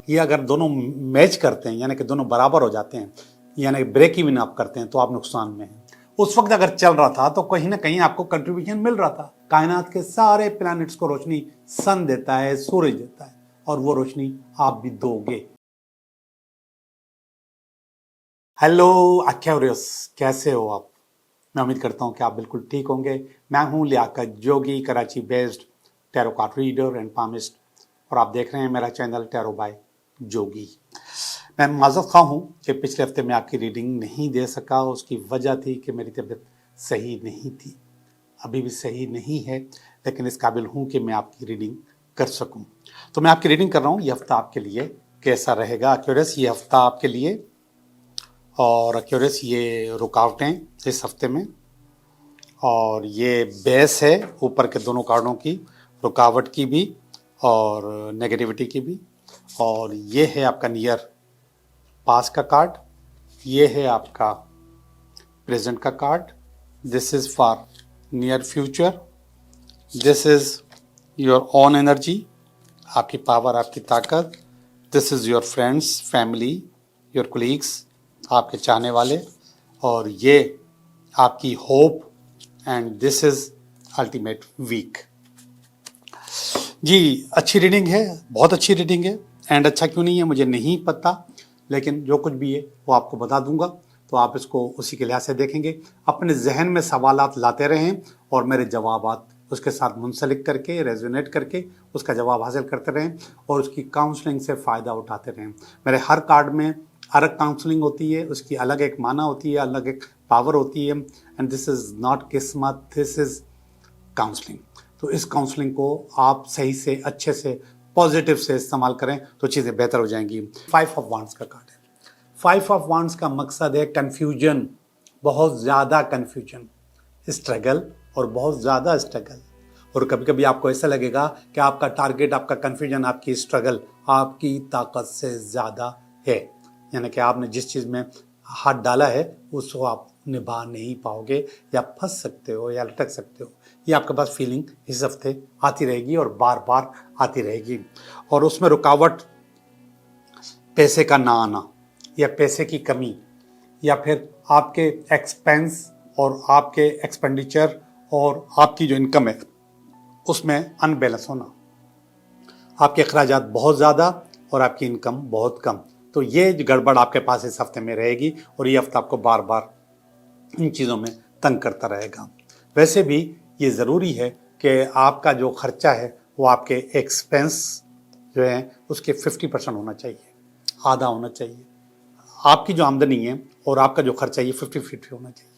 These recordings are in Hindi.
ये अगर दोनों मैच करते हैं, यानी कि दोनों बराबर हो जाते हैं, यानी कि ब्रेक इवन आप करते हैं, तो आप नुकसान में हैं। उस वक्त अगर चल रहा था तो कहीं ना कहीं आपको कंट्रीब्यूशन मिल रहा था। कायनात के सारे प्लैनेट्स को रोशनी सन देता है, सूरज देता है, और वो रोशनी आप भी दोगे। हेलो एक्वेरियस, कैसे हो आप? मैं उम्मीद करता हूं कि आप बिल्कुल ठीक होंगे। मैं हूं Liaquat Jogi, Karachi based tarot card reader and palmist, और आप देख रहे हैं मेरा चैनल टैरो बाय जोगी। मैं माज़रत खा हूँ कि पिछले हफ्ते में आपकी रीडिंग नहीं दे सका। उसकी वजह थी कि मेरी तबीयत सही नहीं थी, अभी भी सही नहीं है, लेकिन इस काबिल हूँ कि मैं आपकी रीडिंग कर सकूँ। तो मैं आपकी रीडिंग कर रहा हूँ। ये हफ्ता आपके लिए कैसा रहेगा एक्वेरियस? ये हफ्ता आपके लिए, और एक्वेरियस ये रुकावटें इस हफ्ते में, और ये बेस है ऊपर के दोनों कार्डों की, रुकावट की भी और नेगेटिविटी की भी। और ये है आपका नियर पास का कार्ड, ये है आपका प्रेजेंट का card. This is for near future, this is your own energy, आपकी पावर, आपकी ताकत। This is your friends, family, your colleagues, आपके चाहने वाले, और ये आपकी hope, and this is ultimate week. जी, अच्छी रीडिंग है, बहुत अच्छी रीडिंग है। एंड अच्छा क्यों नहीं है मुझे नहीं पता, लेकिन जो कुछ भी है वो आपको बता दूंगा, तो आप इसको उसी के लिहाज से देखेंगे। अपने जहन में सवालात लाते रहें और मेरे जवाबात उसके साथ मुंसलिक करके, रेजोनेट करके उसका जवाब हासिल करते रहें, और उसकी काउंसलिंग से फ़ायदा उठाते रहें। मेरे हर कार्ड में अलग काउंसलिंग होती है, उसकी अलग एक माना होती है, अलग एक पावर होती है। एंड दिस इज़ नॉट किस्मत, दिस इज़ काउंसलिंग। तो इस काउंसलिंग को आप सही से, अच्छे से, पॉजिटिव से इस्तेमाल करें तो चीज़ें बेहतर हो जाएंगी। 5 ऑफ वांड्स का कार्ड है। 5 ऑफ वांड्स का मकसद है कन्फ्यूजन, बहुत ज़्यादा कन्फ्यूजन, स्ट्रगल, और बहुत ज़्यादा स्ट्रगल। और कभी कभी आपको ऐसा लगेगा कि आपका टारगेट, आपका कन्फ्यूजन, आपकी स्ट्रगल आपकी ताकत से ज़्यादा है, यानी कि आपने जिस चीज़ में हाथ डाला है उसको आप निभा नहीं पाओगे, या फंस सकते हो, या लटक सकते हो। ये आपके पास फीलिंग इस हफ्ते आती रहेगी और बार बार आती रहेगी। और उसमें रुकावट पैसे का ना आना, या पैसे की कमी, या फिर आपके एक्सपेंस और आपके एक्सपेंडिचर और आपकी जो इनकम है उसमें अनबैलेंस होना, आपके अखराजात बहुत ज़्यादा और आपकी इनकम बहुत कम। तो ये गड़बड़ आपके पास इस हफ्ते में रहेगी, और ये हफ्ता आपको बार बार इन चीज़ों में तंग करता रहेगा। वैसे भी ये ज़रूरी है कि आपका जो खर्चा है वो आपके एक्सपेंस जो है उसके 50% होना चाहिए, आधा होना चाहिए। आपकी जो आमदनी है और आपका जो खर्चा है ये 50-50 होना चाहिए।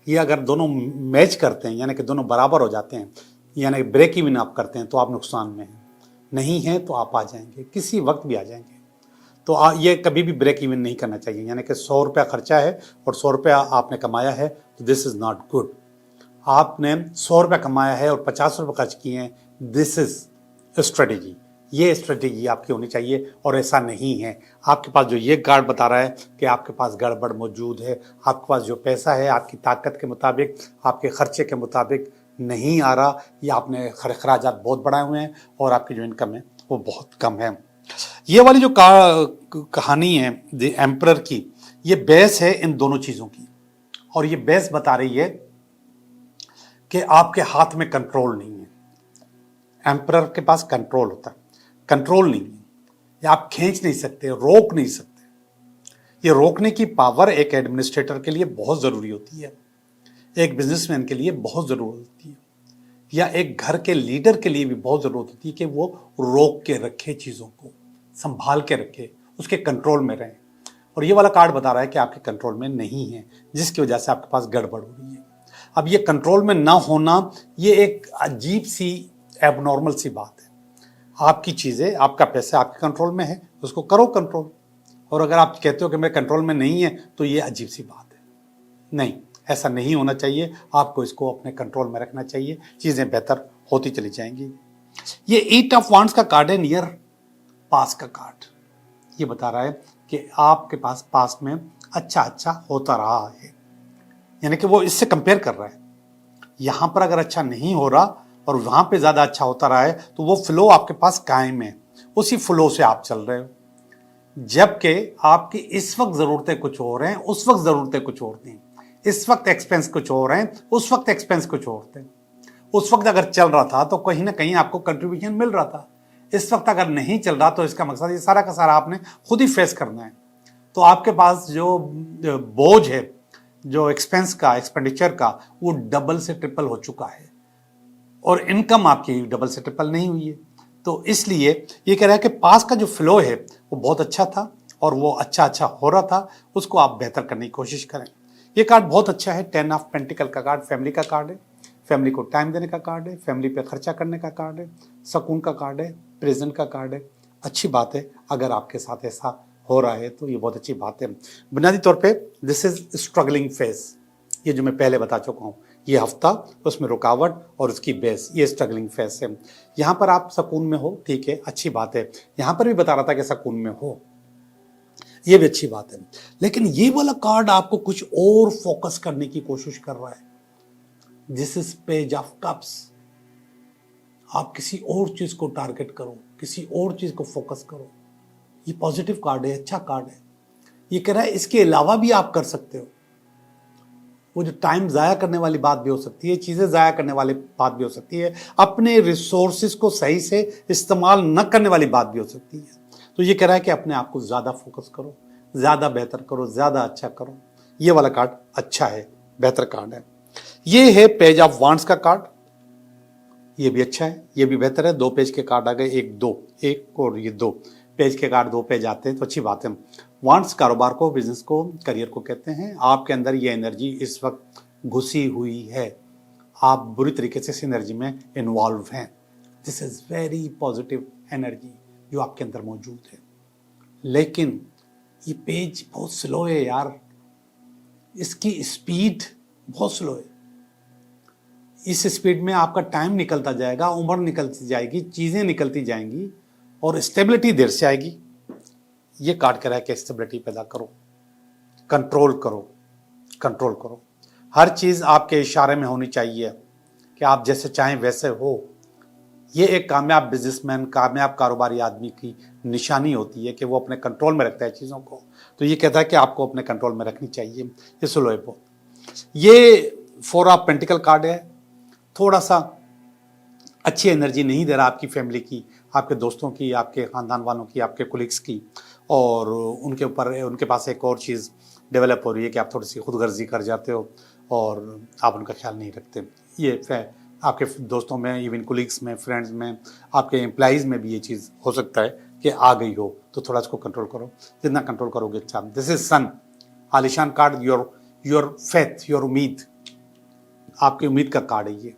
ये अगर दोनों मैच करते हैं, यानी कि दोनों बराबर हो जाते हैं, यानी कि ब्रेक इवन आप करते हैं, तो आप नुकसान में हैं। नहीं हैं तो आप आ जाएंगे, किसी वक्त भी आ जाएंगे। तो ये कभी भी ब्रेक इवन नहीं करना चाहिए, यानी कि 100 रुपया खर्चा है और 100 रुपया आपने कमाया है, तो दिस इज़ नॉट गुड। आपने 100 रुपया कमाया है और 50 रुपये खर्च किए हैं, दिस इज स्ट्रेटेजी। ये स्ट्रेटेजी आपकी होनी चाहिए, और ऐसा नहीं है। आपके पास जो ये कार्ड बता रहा है कि आपके पास गड़बड़ मौजूद है, आपके पास जो पैसा है आपकी ताकत के मुताबिक, आपके खर्चे के मुताबिक नहीं आ रहा, या आपने खराजात बहुत बढ़ाए हुए हैं और आपकी जो इनकम है वो बहुत कम है। ये वाली जो कहानी है द एम्परर की, ये बेस है इन दोनों चीज़ों की, और ये बेस बता रही है कि आपके हाथ में कंट्रोल नहीं है। एम्परर के पास कंट्रोल होता है, कंट्रोल नहीं है, या आप खींच नहीं सकते, रोक नहीं सकते। ये रोकने की पावर एक एडमिनिस्ट्रेटर के लिए बहुत ज़रूरी होती है, एक बिजनेसमैन के लिए बहुत ज़रूरत होती है, या एक घर के लीडर के लिए भी बहुत ज़रूरत होती है कि वो रोक के रखे, चीज़ों को संभाल के रखे, उसके कंट्रोल में रहें। और ये वाला कार्ड बता रहा है कि आपके कंट्रोल में नहीं है, जिसकी वजह से आपके पास गड़बड़ हो रही है। अब ये कंट्रोल में ना होना, ये एक अजीब सी, एबनॉर्मल सी बात है। आपकी चीज़ें, आपका पैसा आपके कंट्रोल में है, उसको करो कंट्रोल। और अगर आप कहते हो कि मेरे कंट्रोल में नहीं है, तो ये अजीब सी बात है। नहीं, ऐसा नहीं होना चाहिए। आपको इसको अपने कंट्रोल में रखना चाहिए, चीज़ें बेहतर होती चली जाएंगी। ये 8 ऑफ वांड्स का कार्ड है, नियर पास का कार्ड। ये बता रहा है कि आपके पास पास में अच्छा अच्छा होता रहा है, यानी कि वो इससे कंपेयर कर रहा है। यहाँ पर अगर अच्छा नहीं हो रहा और वहाँ पे ज़्यादा अच्छा होता रहा है, तो वो फ्लो आपके पास कायम है, उसी फ्लो से आप चल रहे हो। जबकि आपकी इस वक्त ज़रूरतें कुछ और हैं, उस वक्त ज़रूरतें कुछ और थी। इस वक्त एक्सपेंस कुछ और हैं, उस वक्त एक्सपेंस कुछ और थे। उस वक्त अगर चल रहा था तो कहीं ना कहीं आपको कंट्रीब्यूशन मिल रहा था। इस वक्त अगर नहीं चल रहा तो इसका मकसद ये सारा का सारा आपने खुद ही फेस करना है। तो आपके पास जो बोझ है, जो एक्सपेंस का, एक्सपेंडिचर का, वो डबल से ट्रिपल हो चुका है और इनकम आपकी डबल से ट्रिपल नहीं हुई है। तो इसलिए ये कह रहा है कि पास का जो फ्लो है वो बहुत अच्छा था और वो अच्छा हो रहा था, उसको आप बेहतर करने की कोशिश करें। ये कार्ड बहुत अच्छा है। 10 ऑफ पेंटिकल का कार्ड फैमिली का कार्ड है, फैमिली को टाइम देने का कार्ड है, फैमिली पे खर्चा करने का कार्ड है, सुकून का कार्ड है, प्रेजेंट का कार्ड है। अच्छी बात है, अगर आपके साथ ऐसा हो रहा है तो ये बहुत अच्छी बात है। बुनियादी तौर पे दिस इज स्ट्रगलिंग फेज, ये जो मैं पहले बता चुका हूँ, ये हफ्ता उसमें रुकावट और उसकी बेस, ये स्ट्रगलिंग फेज है। यहाँ पर आप सुकून में हो, ठीक है, अच्छी बात है। यहाँ पर भी बता रहा था कि सुकून में हो, ये भी अच्छी बात है। लेकिन ये वाला कार्ड आपको कुछ और फोकस करने की कोशिश कर रहा है। This is page of cups. आप किसी और चीज को टारगेट करो, किसी और चीज को फोकस करो। ये पॉजिटिव कार्ड है, अच्छा कार्ड है। ये कह रहा है इसके अलावा भी आप कर सकते हो। वो जो टाइम ज़ाया करने वाली बात भी हो सकती है, चीज़ें ज़ाया करने वाली बात भी हो सकती है, अपने रिसोर्सेज को सही से इस्तेमाल न करने वाली बात भी हो सकती है। तो ये कह रहा है कि अपने आप को ज़्यादा फोकस करो, ज़्यादा बेहतर करो, ज़्यादा अच्छा करो। ये वाला कार्ड अच्छा है, बेहतर कार्ड है। ये है पेज ऑफ वांड्स का कार्ड, ये भी अच्छा है, ये भी बेहतर है। 2 पेज के कार्ड आ गए, एक और ये 2 पेज के कार्ड, 2 पेज आते हैं तो अच्छी बात है। वांड्स कारोबार को, बिजनेस को, करियर को कहते हैं। आपके अंदर ये एनर्जी इस वक्त घुसी हुई है, आप बुरी तरीके से इस एनर्जी में इन्वॉल्व हैं। This is very positive energy जो आपके अंदर मौजूद है। लेकिन ये पेज बहुत स्लो है यार, इसकी स्पीड बहुत स्लो है। इस स्पीड में आपका टाइम निकलता जाएगा, उम्र निकलती जाएगी, चीज़ें निकलती जाएंगी और स्टेबिलिटी देर से आएगी। ये कार्ड कह रहा है कि स्टेबिलिटी पैदा करो, कंट्रोल करो, कंट्रोल करो। हर चीज़ आपके इशारे में होनी चाहिए कि आप जैसे चाहें वैसे हो। ये एक कामयाब बिजनेसमैन, कामयाब कारोबारी आदमी की निशानी होती है कि वो अपने कंट्रोल में रखता है चीज़ों को। तो ये कहता है कि आपको अपने कंट्रोल में रखनी चाहिए। ये स्लो है बहुत। ये 4 ऑफ पेंटिकल कार्ड है, थोड़ा सा अच्छी एनर्जी नहीं दे रहा आपकी फैमिली की, आपके दोस्तों की, आपके ख़ानदान वालों की, आपके कोलिग्स की। और उनके ऊपर उनके पास एक और चीज़ डेवलप हो रही है कि आप थोड़ी सी खुदगर्जी कर जाते हो और आप उनका ख्याल नहीं रखते। ये आपके दोस्तों में, इवन कोलिग्स में, फ्रेंड्स में, आपके एम्प्लॉइज़ में भी ये चीज़ हो सकता है कि आ गई हो। तो थोड़ा इसको कंट्रोल करो, जितना कंट्रोल करोगे अच्छा। दिस इज सन, आलिशान कार्ड, योर फेथ, योर उम्मीद, आपकी उम्मीद का कार्ड है ये,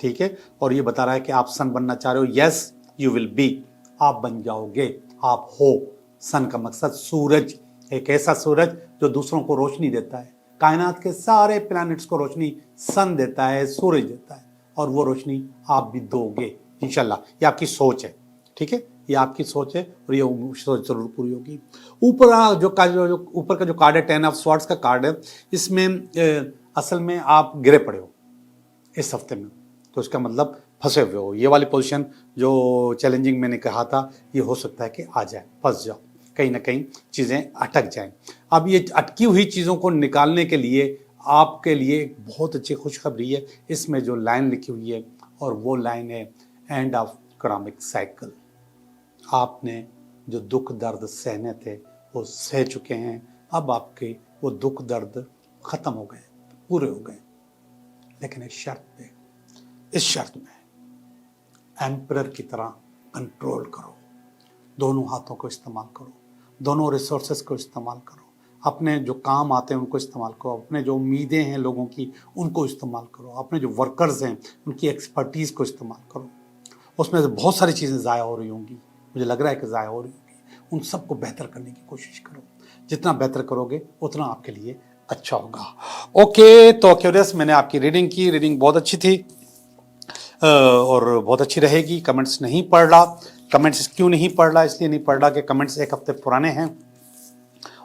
ठीक है। और ये बता रहा है कि आप सन बनना चाह रहे हो। यस यू विल बी, आप बन जाओगे, आप हो। सन का मकसद सूरज, एक ऐसा सूरज जो दूसरों को रोशनी देता है। कायनात के सारे प्लैनेट्स को रोशनी सन देता है, सूरज देता है, और वो रोशनी आप भी दोगे इंशाल्लाह। ये आपकी सोच है, ठीक है, ये आपकी सोच है और ये सोच जरूर पूरी होगी। ऊपर जो ऊपर का जो कार्ड है 10 ऑफ स्वॉर्ड्स का कार्ड है, इसमें असल में आप गिरे पड़े हो इस हफ्ते में, तो इसका मतलब फंसे हुए हो। ये वाली पोजीशन जो चैलेंजिंग मैंने कहा था, ये हो सकता है कि आ जाए, फंस जाओ, कहीं ना कहीं चीज़ें अटक जाएं। अब ये अटकी हुई चीज़ों को निकालने के लिए आपके लिए एक बहुत अच्छी खुशखबरी है। इसमें जो लाइन लिखी हुई है, और वो लाइन है एंड ऑफ इकोनॉमिक साइकिल। आपने जो दुख दर्द सहने थे वो सह चुके हैं। अब आपके वो दुख दर्द ख़त्म हो गए, पूरे हो गए। लेकिन एक शर्त पे, इस शर्त में एम्परर की तरह कंट्रोल करो, दोनों हाथों को इस्तेमाल करो, दोनों रिसोर्सेस को इस्तेमाल करो, अपने जो काम आते हैं उनको इस्तेमाल करो, अपने जो उम्मीदें हैं लोगों की उनको इस्तेमाल करो, अपने जो वर्कर्स हैं उनकी एक्सपर्टीज़ को इस्तेमाल करो। उसमें से बहुत सारी चीज़ें ज़ाया हो रही होंगी, मुझे लग रहा है कि ज़ाया हो रही होंगी, उन सबको बेहतर करने की कोशिश करो। जितना बेहतर करोगे उतना आपके लिए अच्छा होगा। ओके, तो क्यूरियस, मैंने आपकी रीडिंग की, रीडिंग बहुत अच्छी थी और बहुत अच्छी रहेगी। कमेंट्स नहीं पढ़ रहा, कमेंट्स क्यों नहीं पढ़ रहा? इसलिए नहीं पढ़ रहा कि कमेंट्स 1 हफ्ते पुराने हैं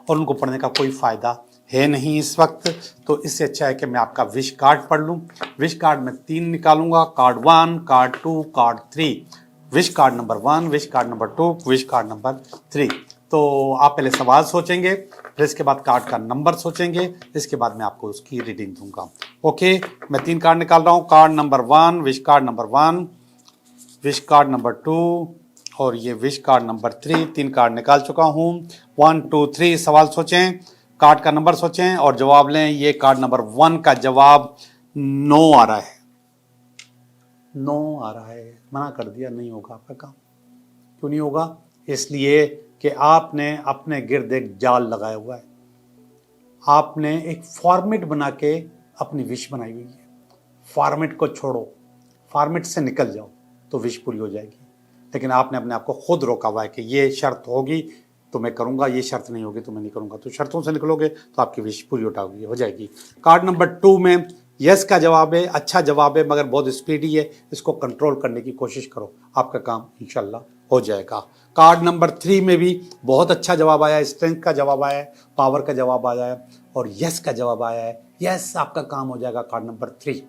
और उनको पढ़ने का कोई फ़ायदा है नहीं इस वक्त। तो इससे अच्छा है कि मैं आपका विश कार्ड पढ़ लूँ। विश कार्ड में 3 निकालूंगा, card 1, card 2, card 3। Wish card number 1, wish card number 2, wish card number 3। तो आप पहले सवाल सोचेंगे, फिर इसके बाद कार्ड का नंबर सोचेंगे, इसके बाद मैं आपको उसकी रीडिंग दूंगा। ओके, मैं 3 कार्ड निकाल रहा हूँ। Card number 1, wish card number 1, wish card number 2 और ये विश कार्ड नंबर 3। 3 कार्ड निकाल चुका हूँ। 1 2 3 सवाल सोचें, कार्ड का नंबर सोचें और जवाब लें। ये कार्ड नंबर 1 का जवाब नो आ रहा है। नो आ रहा है, मना कर दिया, नहीं होगा आपका काम। क्यों नहीं होगा? इसलिए कि आपने अपने गिर्द एक जाल लगाया हुआ है। आपने एक फॉर्मेट बना के अपनी विश बनाई हुई है। फॉर्मेट को छोड़ो, फॉर्मेट से निकल जाओ तो विश पूरी हो जाएगी। लेकिन आपने अपने आप को खुद रोका हुआ है कि ये शर्त होगी तो मैं करूंगा, ये शर्त नहीं होगी तो मैं नहीं करूंगा। तो शर्तों से निकलोगे तो आपकी विश पूरी हो जाएगी। कार्ड नंबर 2 में यस का जवाब है, अच्छा जवाब है मगर बहुत स्पीडी है, इसको कंट्रोल करने की कोशिश करो, आपका काम इंशाल्लाह हो जाएगा। कार्ड नंबर 3 में भी बहुत अच्छा जवाब आया है, स्ट्रेंथ का जवाब आया है, पावर का जवाब आया है और यस का जवाब आया है। यस, आपका काम हो जाएगा कार्ड नंबर 3।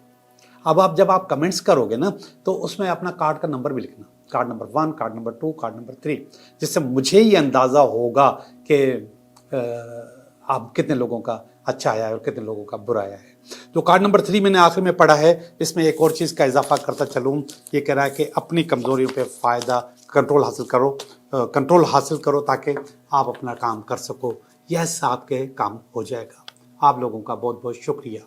अब जब आप कमेंट्स करोगे ना तो उसमें अपना कार्ड का नंबर भी लिखना, card number 1, card number 2, card number 3, जिससे मुझे ये अंदाज़ा होगा कि आप कितने लोगों का अच्छा आया है और कितने लोगों का बुरा आया है। जो कार्ड नंबर 3 मैंने आखिर में पढ़ा है, इसमें एक और चीज़ का इजाफा करता चलूँ। ये कह रहा है कि अपनी कमज़ोरियों पे फ़ायदा कंट्रोल हासिल करो ताकि आप अपना काम कर सको। यस, आपके काम हो जाएगा। आप लोगों का बहुत बहुत शुक्रिया।